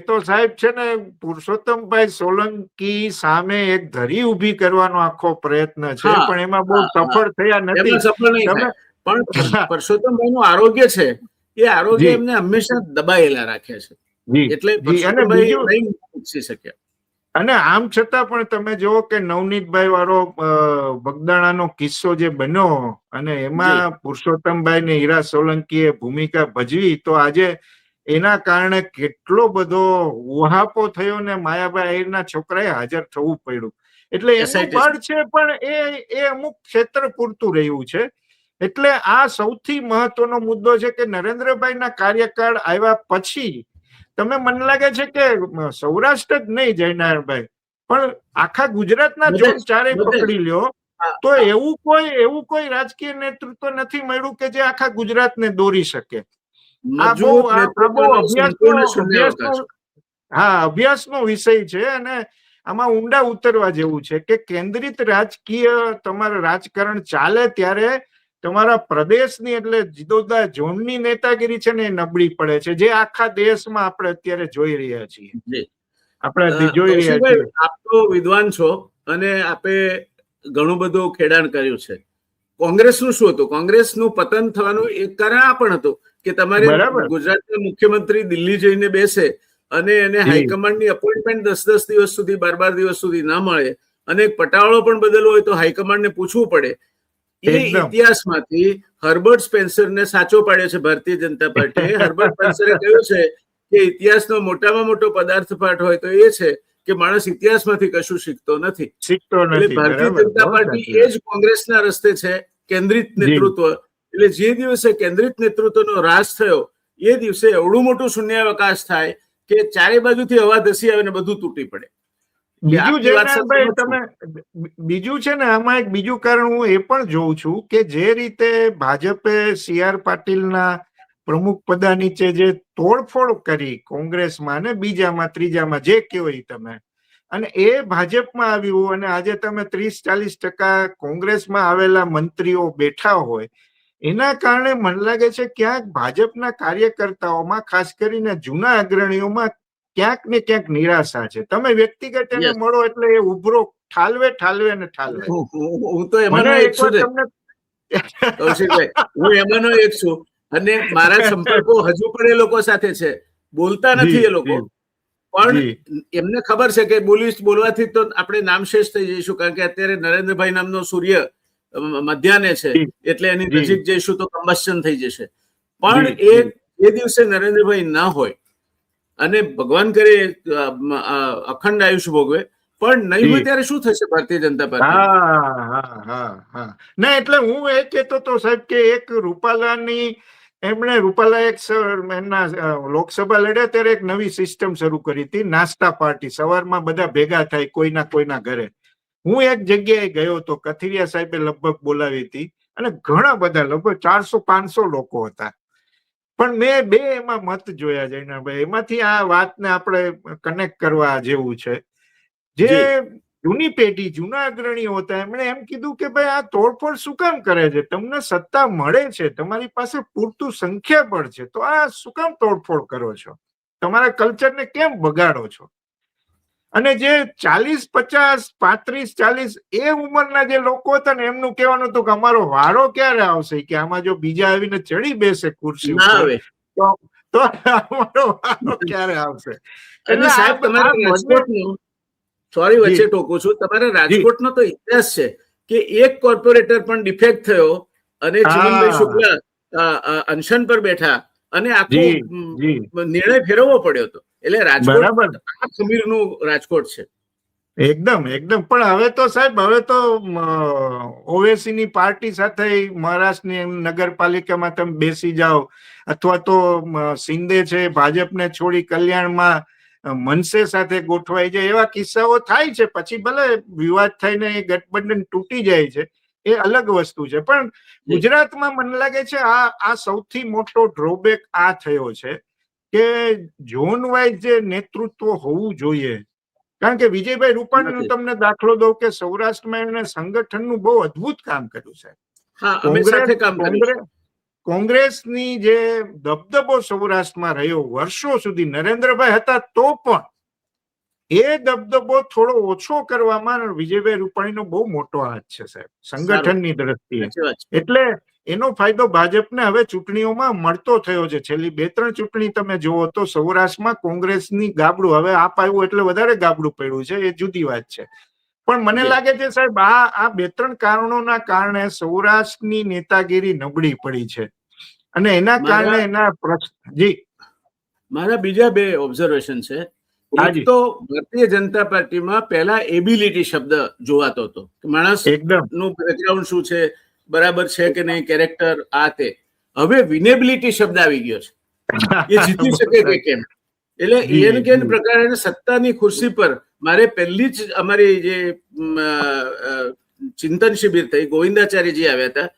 તો સાહેબ છે ને, પુરુષોત્તમભાઈ સોલંકી સામે એક ધરી ઉભી કરવાનો આખો પ્રયત્ન છે, પણ એમાં બહુ સફળ થયા નથી. પણ પરસોત્તમભાઈનું આરોગ્ય છે, એ આરોગ્ય એમને હંમેશા દબાયેલા રાખ્યા છે, એટલે પરસોત્તમભાઈ નહીં પૂછી શક્યા. અને આમ છતાં પણ તમે જુઓ કે નવનીતભાઈ વાળો બગદાણાનો કિસ્સો જે બન્યો અને એમાં પુરુષોત્તમભાઈ ને હીરા સોલંકીએ ભૂમિકા ભજવી, તો આજે એના કારણે કેટલો બધો ઉહાપો થયો ને માયાભાઈ આહિરના છોકરાએ હાજર થવું પડ્યું. એટલે એમનું બળ છે, પણ એ અમુક ક્ષેત્ર પૂરતું રહ્યું છે. એટલે આ સૌથી મહત્વનો મુદ્દો છે કે નરેન્દ્રભાઈના કાર્યકાળ આવ્યા પછી તમે મને લાગે છે કે સૌરાષ્ટ્ર જ નહીં જયનારાયણભાઈ, પણ આખા ગુજરાતના જોન ચારે પકડી લ્યો તો એવું કોઈ રાજકીય નેતૃત્વ નથી મળ્યું કે જે આખા ગુજરાતને દોરી શકે. અભ્યાસનો વિષય છે અને આમાં ઊંડા ઉતરવા જેવું છે કે કેન્દ્રિત રાજકીય તમારું રાજકારણ ચાલે ત્યારે તમારા પ્રદેશની એટલે જુદા ઝોનની નેતાગીરી છે ને એ નબળી પડે છે, જે આખા દેશમાં આપણે અત્યારે જોઈ રહ્યા છીએ. આપ તો વિદ્વાન છો અને આપે ઘણું બધું ખેડાણ કર્યું છે. કોંગ્રેસનું શું હતું? કોંગ્રેસનું પતન થવાનું એક કારણ આ પણ હતું કે તમારે ગુજરાતના મુખ્યમંત્રી દિલ્હી જઈને બેસે અને એને હાઈકમાન્ડની અપોઇન્ટમેન્ટ 10 દિવસ સુધી 12 દિવસ સુધી ના મળે અને પટાવાળો પણ બદલવો હોય તો હાઈકમાન્ડને પૂછવું પડે. એ ઇતિહાસમાંથી હર્બર્ટ સ્પેન્સરને સાચો પાડ્યો છે ભારતીય જનતા પાર્ટીએ. હર્બર્ટ સ્પેન્સરે કહ્યું છે કે ઇતિહાસનો મોટામાં મોટો પદાર્થ પાઠ હોય તો એ છે કે માણસ ઇતિહાસમાંથી કશું શીખતો નથી. એટલે ભારતીય જનતા પાર્ટી એ જ કોંગ્રેસના રસ્તે છે, કેન્દ્રિત નેતૃત્વ. એટલે જે દિવસે કેન્દ્રિત નેતૃત્વનો રાજ થયો એ દિવસે એવડું મોટું શૂન્યાવકાશ થાય કે ચારે બાજુથી હવા ધસી આવે ને બધું તૂટી પડે. બીજું છે ને, આમાં એક બીજું કારણ હું એ પણ જોઉં છું કે જે રીતે ભાજપે CR પાટીલના પ્રમુખ પદા નીચે જે તોડફોડ કરી કોંગ્રેસમાં ને બીજામાં ત્રીજામાં જે કહો તમે, અને એ ભાજપમાં આવ્યું અને આજે તમે 30-40% કોંગ્રેસમાં આવેલા મંત્રીઓ બેઠા હોય, એના કારણે મને લાગે છે ક્યાંક ભાજપના કાર્યકર્તાઓમાં ખાસ કરીને જૂના અગ્રણીઓમાં ક્યાંક ને ક્યાંક નિરાશા છે. તમે વ્યક્તિગત એને મળો એટલે એ ઉભરો ઠાલવે ને ઠાલવે. હું તો એમાંનો એક છું, કૌશિકભાઈ, હું એમાંનો એક છું અને મારા સંપર્કો હજુ પણ એ લોકો સાથે છે. બોલતા નથી એ લોકો, પણ એમને ખબર છે કે બોલવાથી તો આપણે નામશેષ થઈ જઈશું, કારણ કે અત્યારે નરેન્દ્રભાઈ નામનો સૂર્ય મધ્યાહને છે, એટલે એની નજીક જઈશું તો કમ્બસ્શન થઈ જશે. પણ એ દિવસે નરેન્દ્રભાઈ ના હોય અને ભગવાન કરે અખંડ આયુષ્ય ભોગવે, પણ નહીં હોય ત્યારે શું થશે ભારતીય જનતા પાર્ટી? ના, એટલે હું એ કહેતો તો સાહેબ કે એક રૂપાલા એક એમના લોકસભા લડ્યા ત્યારે એક નવી સિસ્ટમ શરૂ કરી હતી, નાસ્તા પાર્ટી. સવારમાં બધા ભેગા થાય કોઈના ઘરે. હું એક જગ્યાએ ગયો હતો, કથિરિયા સાહેબે લગભગ બોલાવી હતી અને ઘણા બધા લગભગ 400-500 લોકો હતા. પણ મેં બે એમાં મત જોયા જયનાભાઈ, એમાંથી આ વાતને આપણે કનેક્ટ કરવા જેવું છે. જે જૂની પેઢી, જૂના અગ્રણીઓ હતા, એમણે એમ કીધું કે ભાઈ આ તોડફોડ શું કામ કરે છે? તમને સત્તા મળે છે, તમારી પાસે પૂરતું સંખ્યાબળ છે, તો આ શું કામ તોડફોડ કરો છો? તમારા કલ્ચરને કેમ બગાડો છો? અને જે 40, 50, 35, 40 એ ઉંમરના જે લોકો હતા ને એમનું કહેવાનું હતું કે અમારો વારો ક્યારે આવશે, કે આમાં જો બીજા આવીને ચડી બેસે ખુરશી ના ઉપર આવે. તો અમારો વારો ક્યારે આવશે. અને એટલે સાહેબ આ તમારે બંને રાજકોટનું, સોરી જી વચ્ચે ટોકું છું, તમારે જી રાજકોટનો તો ઇતિહાસ છે કે એક કોર્પોરેટર પણ ડિફેક્ટ થયો અને ચિમનભાઈ હા શુક્લા અનશન પર બેઠા અને જી આખું જી નિર્ણય ફેરવવો પડ્યો હતો. એટલે રાજકોટ બરાબર, આ ખમીરનું રાજકોટ છે. એકદમ એકદમ. પણ હવે તો સાહેબ, હવે તો ઓવેસી ની પાર્ટી સાથે મહારાષ્ટ્રની નગરપાલિકામાં તમે બેસી જાઓ, અથવા તો શિંદે છે ભાજપને છોડી કલ્યાણમાં મનસે સાથે ગોઠવાઈ જાય, એવા કિસ્સાઓ થાય છે. પછી ભલે વિવાદ થઈને એ ગઠબંધન તૂટી જાય છે, એ અલગ વસ્તુ છે. પણ ગુજરાતમાં મને લાગે છે આ સૌથી મોટો ડ્રોબેક આ થયો છે કે ઝોન વાઇઝ જે નેતૃત્વ હોવું જોઈએ. કારણ કે વિજયભાઈ રૂપાણીનો નથી. તમને દાખલો દઉં કે સૌરાષ્ટ્રમાં એમણે સંગઠનનું બહુ અદભુત કામ કર્યું છે. હા, અમે સાથે કામ કર્યું છે. કોંગ્રેસની જે દબદબો સૌરાષ્ટ્રમાં રહ્યો વર્ષો સુધી, નરેન્દ્રભાઈ હતા તો પણ એ દબદબો થોડો ઓછો કરવામાં વિજયભાઈ રૂપાણીનો બહુ મોટો હાથ છે સાહેબ, સારું, સંગઠનની દ્રષ્ટિએ. સાચી વાત છે. એટલે એનો ફાયદો ભાજપને હવે ચૂંટણીઓમાં મળતો થયો છે. છેલ્લી 2-3 ચૂંટણી તમે જુઓ તો સૌરાષ્ટ્રમાં કોંગ્રેસની ગાબડું, હવે આપ આવ્યું એટલે વધારે ગાબડું પડ્યું છે, એ જુદી વાત છે. પણ મને લાગે છે સાહેબ, આ 2-3 કારણોના કારણે સૌરાષ્ટ્રની નેતાગીરી નબળી પડી છે અને એના કારણે જી મારા બીજા બે ઓબ્ઝર્વેશન છે. એક હાજી તો ભારતીય જનતા પાર્ટીમાં પહેલા એબિલિટી શબ્દ જોવાતો હતો કે માણસ એકદમ નું બેકગ્રાઉન્ડ શું છે, બરાબર છે કે નહીં, કેરેક્ટર આ તે. હવે વિનેબિલિટી શબ્દ આવી ગયો છે, એ જીતી શકે કે કેમ. એટલે જી એન કેન જી પ્રકારે સત્તાની ખુરશી પર મારે પહેલી જ અમારી જે ચિંતન શિબિર થઈ, ગોવિંદાચાર્યજી આવ્યા હતા,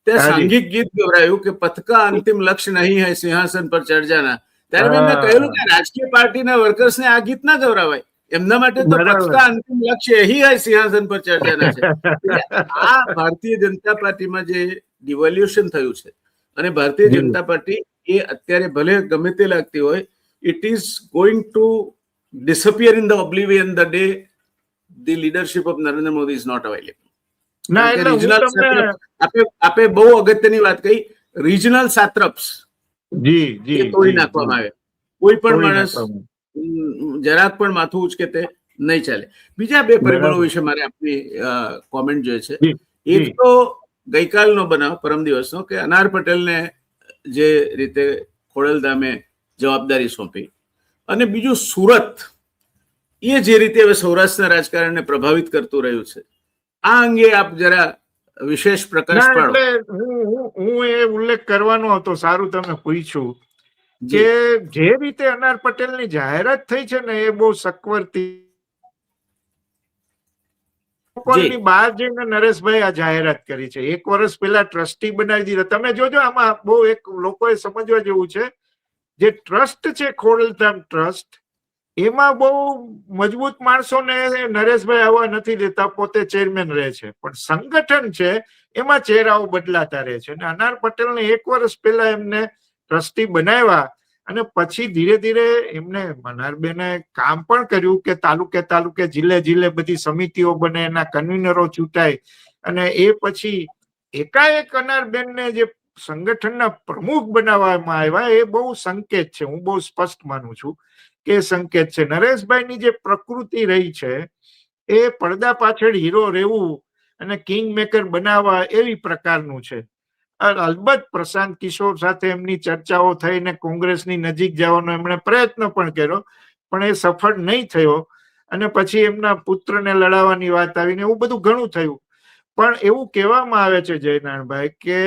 ત્યાં હાજી સાંઘિક ગીત ગવરાયું કે પથકા અંતિમ લક્ષ્ય નહીં હૈ સિંહાસન પર ચઢ જાના. ત્યારે મેં એમને કહેલું કે રાજકીય પાર્ટીના વર્કર્સને આ ગીત ના ગવરાવાય, એમના માટે તો બરાબર. પથકા અંતિમ લક્ષ્ય यही है સિંહાસન પર ચઢ જાના છે. એટલે આ ભારતીય જનતા પાર્ટીમાં જે ડિવોલ્યુશન થયું છે, અને ભારતીય જી જનતા પાર્ટી એ અત્યારે ભલે ગમે તે લાગતી હોય, it is going to disappear in the oblivion the day the leadership of Narendra Modi is not available. ના કારણ કે એટલે હું રિજનલ તમને આપે બહુ અગત્યની વાત કહી, રિજનલ સાત્રપ્સ જી જી એ તોડી જી નાખવામાં આવે. કોઈ પણ તોડી માણસ નાખવામાં. જરાક પણ માથું ઉચકે તે નહીં ચાલે. બીજા બે પરિબળો બરાબર. વિશે મારે આપની કોમેન્ટ જોઈએ છે. જી એક જી તો ગઈકાલનો બનાવ, પરમ દિવસનો, કે અનાર પટેલને જે રીતે ખોડલધામે જવાબદારી સોંપી, અને બીજું સુરત, એ જે રીતે હવે સૌરાષ્ટ્રના રાજકારણને પ્રભાવિત કરતું રહ્યું છે, આ અંગે આપ જરા વિશેષ પ્રકાશ ના પાડો. એટલે હું એ ઉલ્લેખ કરવાનો હતો, સારું તમે પૂછ્યું કે જી જે રીતે અનાર પટેલની જાહેરાત થઈ છે ને એ બહુ સક્વરતી. જી ની બહાર જઈને નરેશભાઈ આ જાહેરાત કરી છે. 1 વર્ષ પહેલા ટ્રસ્ટી બનાવી દીધા. તમે જોજો, આમાં બહુ એક લોકોએ સમજવા જેવું છે, જે ટ્રસ્ટ છે ખોડલધામ ટ્રસ્ટ, એમાં બહુ મજબૂત માણસોને નરેશભાઈ આવવા નથી દેતા, પોતે ચેરમેન રહે છે. પણ સંગઠન છે એમાં ચહેરાઓ બદલાતા રહે છે. અને અનાર પટેલને 1 વર્ષ પહેલા એમને ટ્રસ્ટી બનાવ્યા, અને પછી ધીરે ધીરે એમને મનારબેને કામ પણ કર્યું કે તાલુકે તાલુકે જિલ્લે બધી સમિતિઓ બને, એના કન્વીનરો ચૂંટાય, અને એ પછી એકાએક અનારબેનને જે સંગઠનના પ્રમુખ બનાવવામાં આવ્યા, એ બહુ સંકેત છે. હું બહુ સ્પષ્ટ માનું છું કે સંકેત છે. નરેશભાઈની જે પ્રકૃતિ રહી છે એ પડદા પાછળ હીરો રહેવું અને કિંગ મેકર બનાવવા એવી પ્રકારનું છે. અલબત્ત પ્રશાંત કિશોર સાથે એમની ચર્ચાઓ થઈને કોંગ્રેસની નજીક જવાનો એમણે પ્રયત્ન પણ કર્યો, પણ એ સફળ નહીં થયો. અને પછી એમના પુત્રને લડાવવાની વાત આવીને એવું બધું ઘણું થયું. પણ એવું કહેવામાં આવે છે જયનારાયણભાઈ કે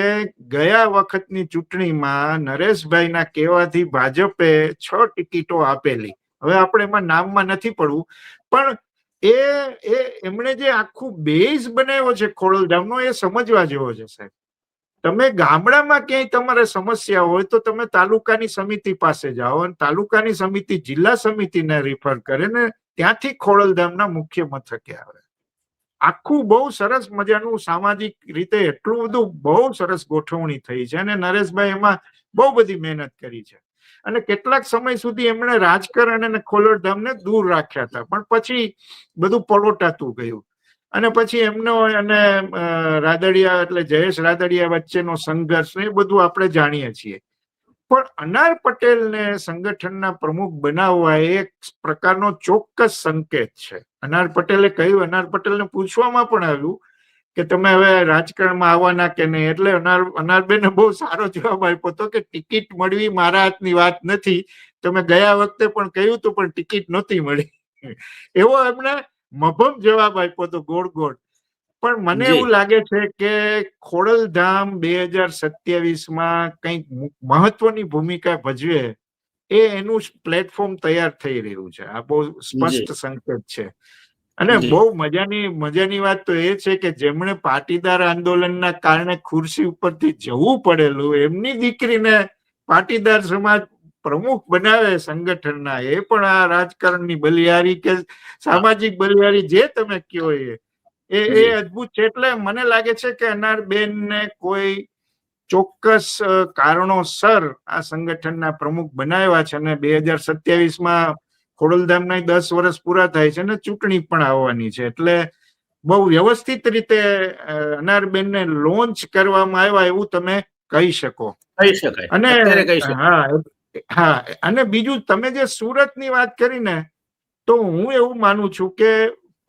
ગયા વખતની ચૂંટણીમાં નરેશભાઈના કહેવાથી ભાજપે 6 ટિકિટો આપેલી. હવે આપણે એમાં નામમાં નથી પડવું, પણ એમણે જે આખું બેઝ બનાવ્યો છે ખોડલધામનો, એ સમજવા જેવો છે સાહેબ. તમે ગામડામાં ક્યાંય તમારે સમસ્યા હોય તો તમે તાલુકાની સમિતિ પાસે જાઓ, અને તાલુકાની સમિતિ જિલ્લા સમિતિને રિફર કરે ને ત્યાંથી ખોડલધામના મુખ્ય મથકે આવે. આખું બહુ સરસ મજાનું સામાજિક રીતે એટલું બધું બહુ સરસ ગોઠવણી થઈ છે, અને નરેશભાઈ એમાં બહુ બધી મહેનત કરી છે. અને કેટલાક સમય સુધી એમણે રાજકારણ અને ખોલરધામને દૂર રાખ્યા હતા, પણ પછી બધું પલોટાતું ગયું અને પછી એમનો અને રાદડિયા એટલે જયેશ રાદડિયા વચ્ચેનો સંઘર્ષ એ બધું આપણે જાણીએ છીએ. પણ અનાર પટેલને સંગઠનના પ્રમુખ બનાવવા એક પ્રકારનો ચોક્કસ સંકેત છે. અનાર પટેલે કહ્યું, અનાર પટેલને પૂછવામાં પણ આવ્યું કે તમે હવે રાજકારણમાં આવવાના કે નહીં, એટલે અનારબેને બહુ સારો જવાબ આપ્યો હતો કે ટિકિટ મળવી મારા હાથની વાત નથી, તમે ગયા વખતે પણ કહ્યું હતું પણ ટિકિટ નહોતી મળી. એવો એમણે મભમ જવાબ આપ્યો હતો, ગોળ ગોળ. પણ મને એવું લાગે છે કે ખોડલધામ 2027માં કંઈક મહત્વની ભૂમિકા ભજવે એ એનું પ્લેટફોર્મ તૈયાર થઈ રહ્યું છે. આ બહુ સ્પષ્ટ સંકેત છે. અને બહુ મજાની વાત તો એ છે કે જેમણે પાટીદાર આંદોલનના કારણે ખુરશી ઉપરથી જવું પડેલું, એમની દીકરીને પાટીદાર સમાજ પ્રમુખ બનાવે સંગઠનના, એ પણ આ રાજકારણની બલિહારી કે સામાજિક બલિહારી જે તમે કહો એ અદભુત છે. એટલે મને લાગે છે કે અનારબેનને કોઈ ચોક્કસ કારણોસર આ સંગઠનના પ્રમુખ બનાવ્યા છે અને 2027માં ખોડલધામના 10 વર્ષ પૂરા થાય છે અને ચૂંટણી પણ આવવાની છે. એટલે બહુ વ્યવસ્થિત રીતે અનારબેનને લોન્ચ કરવામાં આવ્યા એવું તમે કહી શકો. કહી શકાય, અને અત્યારે કહી શકાય. હા, અને બીજું તમે જે સુરતની વાત કરી ને, તો હું એવું માનું છું કે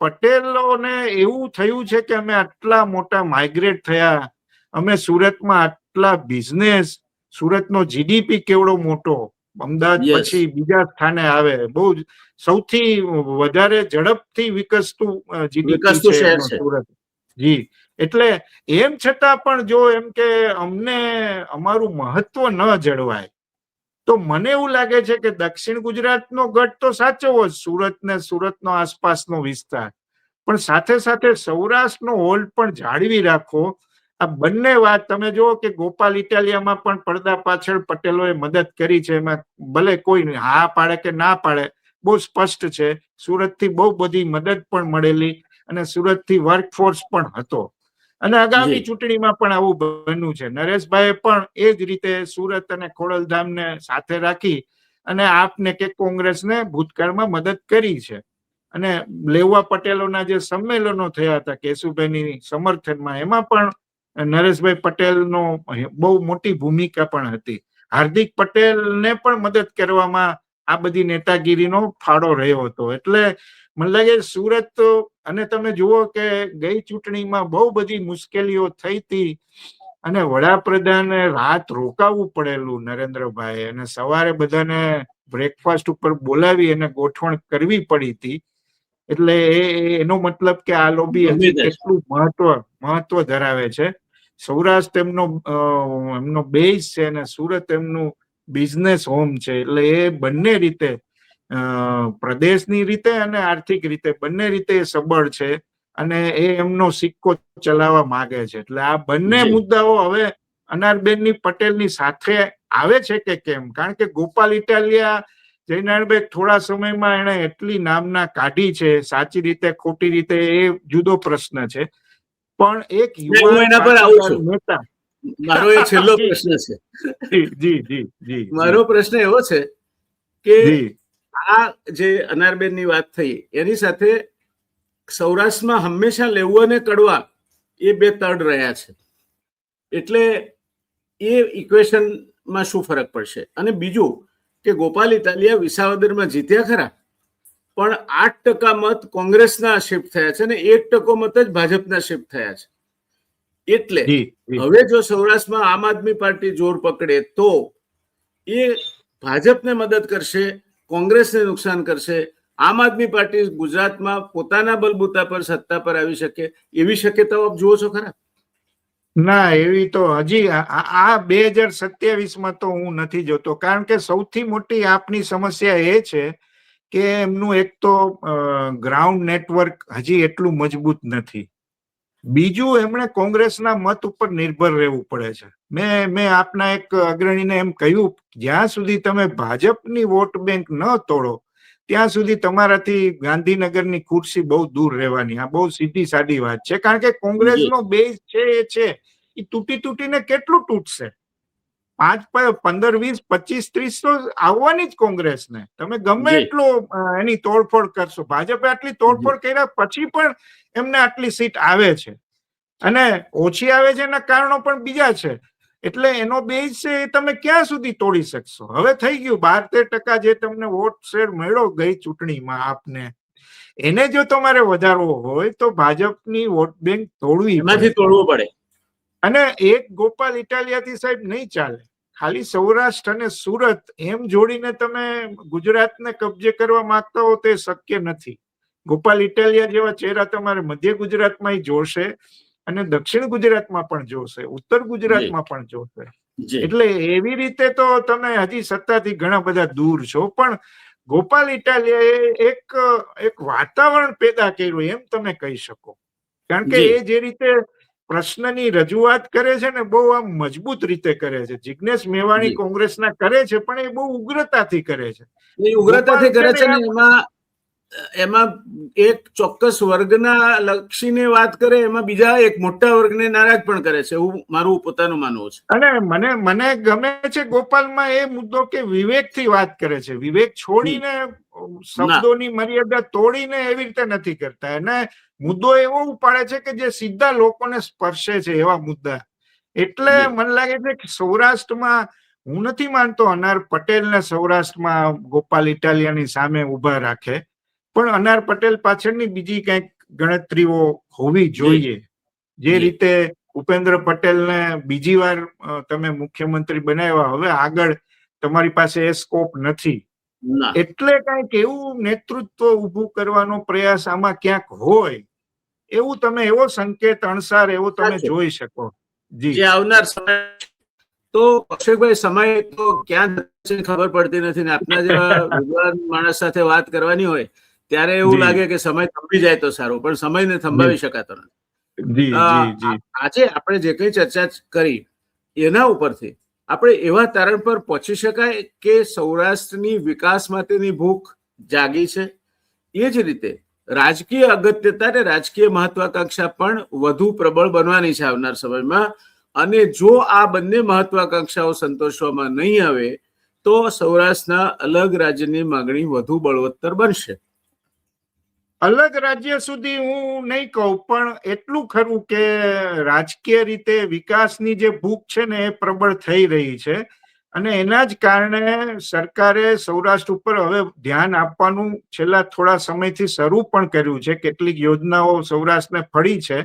પટેલોને એવું થયું છે કે અમે આટલા મોટા માઇગ્રેટ થયા, અમે સુરતમાં આટલા બિઝનેસ, સુરતનો જીડીપી કેવડો મોટો, અમદાવાદ પછી બીજા સ્થાને આવે, બહુ સૌથી વધારે ઝડપથી વિકસતું જીડીપી છે સુરત. જી, એટલે એમ છતાં પણ જો એમ કે અમને અમારું મહત્વ ન જળવાય, તો મને એવું લાગે છે કે દક્ષિણ ગુજરાતનો ગઢ તો સાચવો જ, સુરત ને સુરતનો આસપાસનો વિસ્તાર, પણ સાથે સાથે સૌરાષ્ટ્રનો હોલ્ડ પણ જાળવી રાખો. આ બંને વાત તમે જુઓ કે ગોપાલ ઇટાલિયામાં પણ પડદા પાછળ પટેલોએ મદદ કરી છે. એમાં ભલે કોઈ હા પાડે કે ના પાડે, બહુ સ્પષ્ટ છે. સુરતથી બહુ બધી મદદ પણ મળેલી અને સુરતથી વર્કફોર્સ પણ હતો. અને આગામી ચૂંટણીમાં પણ આવું બન્યું છે. નરેશભાઈએ પણ એ જ રીતે સુરત અને ખોડલધામને સાથે રાખી અને આપને કે કોંગ્રેસને ભૂતકાળમાં મદદ કરી છે. અને લેવા પટેલોના જે સંમેલનો થયા હતા કેશુભાઈની સમર્થનમાં, એમાં પણ નરેશભાઈ પટેલનો બહુ મોટી ભૂમિકા પણ હતી. હાર્દિક પટેલને પણ મદદ કરવામાં આ બધી નેતાગીરીનો ફાળો રહ્યો હતો. એટલે મને લાગે સુરત, અને તમે જુઓ કે ગઈ ચૂંટણીમાં બહુ બધી મુશ્કેલીઓ થઈ હતી અને વડાપ્રધાને રાત રોકાવવું પડેલું નરેન્દ્રભાઈ, અને સવારે બધાને બ્રેકફાસ્ટ ઉપર બોલાવી અને ગોઠવણ કરવી પડી હતી. એટલે એનો મતલબ કે આ લોબી હજી કેટલું મહત્વ ધરાવે છે. સૌરાષ્ટ્ર એમનો બેઝ છે અને સુરત એમનું બિઝનેસ હોમ છે. એટલે એ બંને રીતે, પ્રદેશની રીતે અને આર્થિક રીતે, બંને રીતે સબળ છે અને એ એમનો સિક્કો ચલાવવા માંગે છે. એટલે આ બંને મુદ્દાઓ હવે અનારબેનની પટેલની સાથે આવે છે કે કેમ? કારણ કે ગોપાલ ઇટાલિયા, જયનારાયણભાઈ થોડા સમયમાં એને એટલી નામના કાઢી છે, સાચી રીતે ખોટી રીતે એ જુદો પ્રશ્ન છે, પણ એક યુવાન નેતા. મારો એ છેલ્લો પ્રશ્ન છે. જી, મારો પ્રશ્ન એવો છે કે આ જે અનારબેનની વાત થઈ એની સાથે સૌરાષ્ટ્રમાં હંમેશા લેવું અને કડવા એ બે તડ રહ્યા છે. એટલે એ ઇક્વેશનમાં શું ફરક પડશે? અને બીજું કે ગોપાલ ઇટાલિયા વિસાવદરમાં જીત્યા ખરા, પણ 8% મત કોંગ્રેસના શિફ્ટ થયા છે અને 1% મત જ ભાજપના શિફ્ટ થયા છે. એટલે હવે જો સૌરાષ્ટ્રમાં આમ આદમી પાર્ટી જોર પકડે તો એ ભાજપને મદદ કરશે, કોંગ્રેસને નુકસાન કરશે. આમ આદમી પાર્ટી ગુજરાતમાં પોતાના બલબૂતા પર સત્તા પર આવી શકે એવી શક્યતાઓ આપ જુઓ છો ખરા? ના, એવી તો હજી આ 2027માં તો હું નથી જોતો. કારણ કે સૌથી મોટી આપની સમસ્યા એ છે કે એમનું એક તો ગ્રાઉન્ડ નેટવર્ક હજી એટલું મજબૂત નથી. બીજું, એમણે કોંગ્રેસના મત ઉપર નિર્ભર રહેવું પડે છે. મેં આપના એક અગ્રણીને એમ કહ્યું, જ્યાં સુધી તમે ભાજપની વોટ બેંક ન તોડો ત્યાં સુધી તમારાથી ગાંધીનગરની ખુરશી બહુ દૂર રહેવાની. આ બહુ સીધી સાદી વાત છે. કારણ કે કોંગ્રેસનો બેઝ છે એ તૂટીને કેટલું તૂટશે? 15, 20, 25, 30 તો આવવાની જ કોંગ્રેસને. તમે ગમે જી. એટલો એની તોડફોડ કરશો, ભાજપે આટલી તોડફોડ કર્યા પછી પણ એમને આટલી સીટ આવે છે, અને ઓછી આવે છે એના કારણો પણ બીજા છે. એટલે એનો બેઝ છે એ તમે ક્યાં સુધી તોડી શકશો? હવે થઈ ગયું 12-13% જે તમને વોટ શેર મળ્યો ગઈ ચૂંટણીમાં આપને, એને જો તમારે વધારવો હોય તો ભાજપની વોટ બેંક તોડવી એમાંથી પડે. તોડવું પડે. અને એક ગોપાલ ઇટાલિયાથી સાહેબ નહીં ચાલે. ખાલી સૌરાષ્ટ્ર અને સુરત એમ જોડીને તમે ગુજરાતને કબજે કરવા માંગતા હો તે શક્ય નથી. ગોપાલ ઇટાલિયા જેવા ચહેરા તમારે મધ્ય ગુજરાતમાં જોશે, અને દક્ષિણ ગુજરાતમાં પણ જોશે, ઉત્તર ગુજરાતમાં પણ જોશે. જી. એટલે એવી રીતે તો તમે હજી સત્તાથી ઘણા બધા દૂર છો, પણ ગોપાલ ઇટાલિયાએ એક વાતાવરણ પેદા કર્યું એમ તમે કહી શકો. કારણ કે જી. એ જે રીતે પ્રશ્નની રજૂઆત કરે છે ને, બહુ આમ મજબૂત રીતે કરે છે. જિગ્નેશ મેવાણી જી. કોંગ્રેસના કરે છે, પણ એ બહુ ઉગ્રતાથી કરે છે. એ ઉગ્રતાથી કરે છે ને, ગોપાલ એમાં એક ચોક્કસ વર્ગના લક્ષીને વાત કરે, એમાં બીજા એક મોટા વર્ગને નારાજ પણ કરે છે, એવું મારું પોતાનું માનવું છે. અને મને ગમે છે ગોપાલમાં એ મુદ્દો કે વિવેકથી વાત કરે છે. વિવેક છોડીને શબ્દોની મર્યાદા તોડીને એવી રીતે નથી કરતા. અને મુદ્દો એવો ઉપાડે છે કે જે સીધા લોકોને સ્પર્શે છે, એવા મુદ્દા. એટલે મને લાગે છે કે સૌરાષ્ટ્રમાં હું નથી માનતો અનાર પટેલને સૌરાષ્ટ્રમાં ગોપાલ ઇટાલિયાની સામે ઉભા રાખે, પણ અનાર પટેલ પાછળની બીજી કંઈક ગણતરીઓ હોવી જોઈએ. જે રીતે ભૂપેન્દ્ર પટેલને બીજી વાર તમે મુખ્યમંત્રી બનાવ્યા, હવે આગળ તમારી પાસે એ સ્કોપ નથી, એટલે કંઈક એવું નેતૃત્વ ઊભું કરવાનો પ્રયાસ આમાં ક્યાંક હોય એવું તમે એવો સંકેત અણસાર એવો તમે જોઈ શકો. જી, આવનાર સમય તો અક્ષયભાઈ, સમય તો ક્યાં ખબર પડતી નથી ને, આપના જેવા વિદ્વાન માણસ સાથે વાત કરવાની હોય ત્યારે એવું લાગે કે સમય થંભી જાય તો સારું, પણ સમયને થંભાવી શકાતો નથી. આજે આપણે જે કઈ ચર્ચા કરી એના ઉપરથી આપણે એવા તારણ પર પહોંચી શકાય કે સૌરાષ્ટ્રની વિકાસ માટેની ભૂખ જાગી છે. એ જ રીતે રાજકીય અગત્યતા અને રાજકીય મહત્વાકાંક્ષા પણ વધુ પ્રબળ બનવાની છે આવનાર સમયમાં. અને જો આ બંને મહત્વાકાંક્ષાઓ સંતોષવામાં નહીં આવે તો સૌરાષ્ટ્રના અલગ રાજ્યની માંગણી વધુ બળવત્તર બનશે. અલગ રાજ્ય સુધી હું નહીં કહું, પણ એટલું ખરું કે રાજકીય રીતે વિકાસની જે ભૂખ છે ને એ પ્રબળ થઈ રહી છે, અને એના જ કારણે સરકારે સૌરાષ્ટ્ર ઉપર હવે ધ્યાન આપવાનું છેલ્લા થોડા સમયથી શરૂ પણ કર્યું છે. કેટલીક યોજનાઓ સૌરાષ્ટ્રને ફળી છે,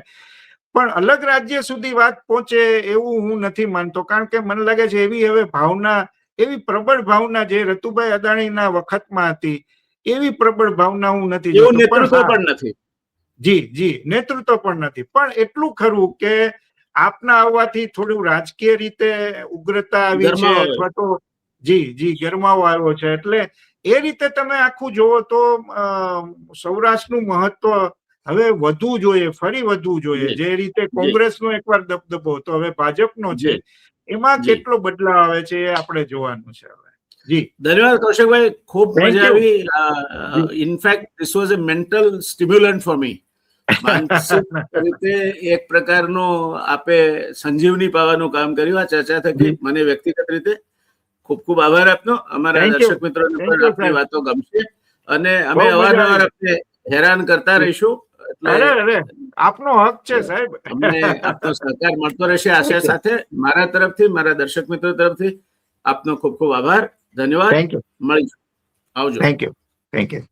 પણ અલગ રાજ્ય સુધી વાત પહોંચે એવું હું નથી માનતો. કારણ કે મને લાગે છે એવી હવે ભાવના, એવી પ્રબળ ભાવના જે રતુભાઈ અદાણીના વખતમાં હતી એવી પ્રબળ ભાવના હું નથી જોતો. નેતૃત્વ પણ નથી. જી, નેતૃત્વ પણ નથી. પણ એટલું ખરું કે આપના આવવાથી થોડું રાજકીય રીતે ઉગ્રતા આવી છે, અથવા તો જી ગરમાવો આવ્યો છે. એટલે એ રીતે તમે આખું જોવો તો સૌરાષ્ટ્રનું મહત્વ હવે વધવું જોઈએ, ફરી વધવું જોઈએ. જે રીતે કોંગ્રેસનો એકવાર દબદબો હતો, હવે ભાજપનો છે. એમાં કેટલો બદલાવ આવે છે એ આપણે જોવાનું છે હવે. જી, ધન્યવાદ કૌશિકભાઈ, ખૂબ મજા આવી. In fact this was a mental stimulant for me. માનસિક રીતે એક પ્રકારનો આપે સંજીવની પાવાનું કામ કર્યું આ ચર્ચા થકી. મને વ્યક્તિગત રીતે ખૂબ ખૂબ આભાર આપનો. અમારા દર્શક મિત્રોને પણ આપની વાતો ગમશે, અને અમે અવારનવાર આપને હેરાન કરતા રહીશું. આપનો હક છે સાહેબ. અમને આપનો સહકાર મળતો રહેશે આશા સાથે. મારા તરફથી, મારા દર્શક મિત્રો તરફથી આપનો ખૂબ ખૂબ આભાર. ધન્યવાદ. મળીશું. આવજો. Thank you.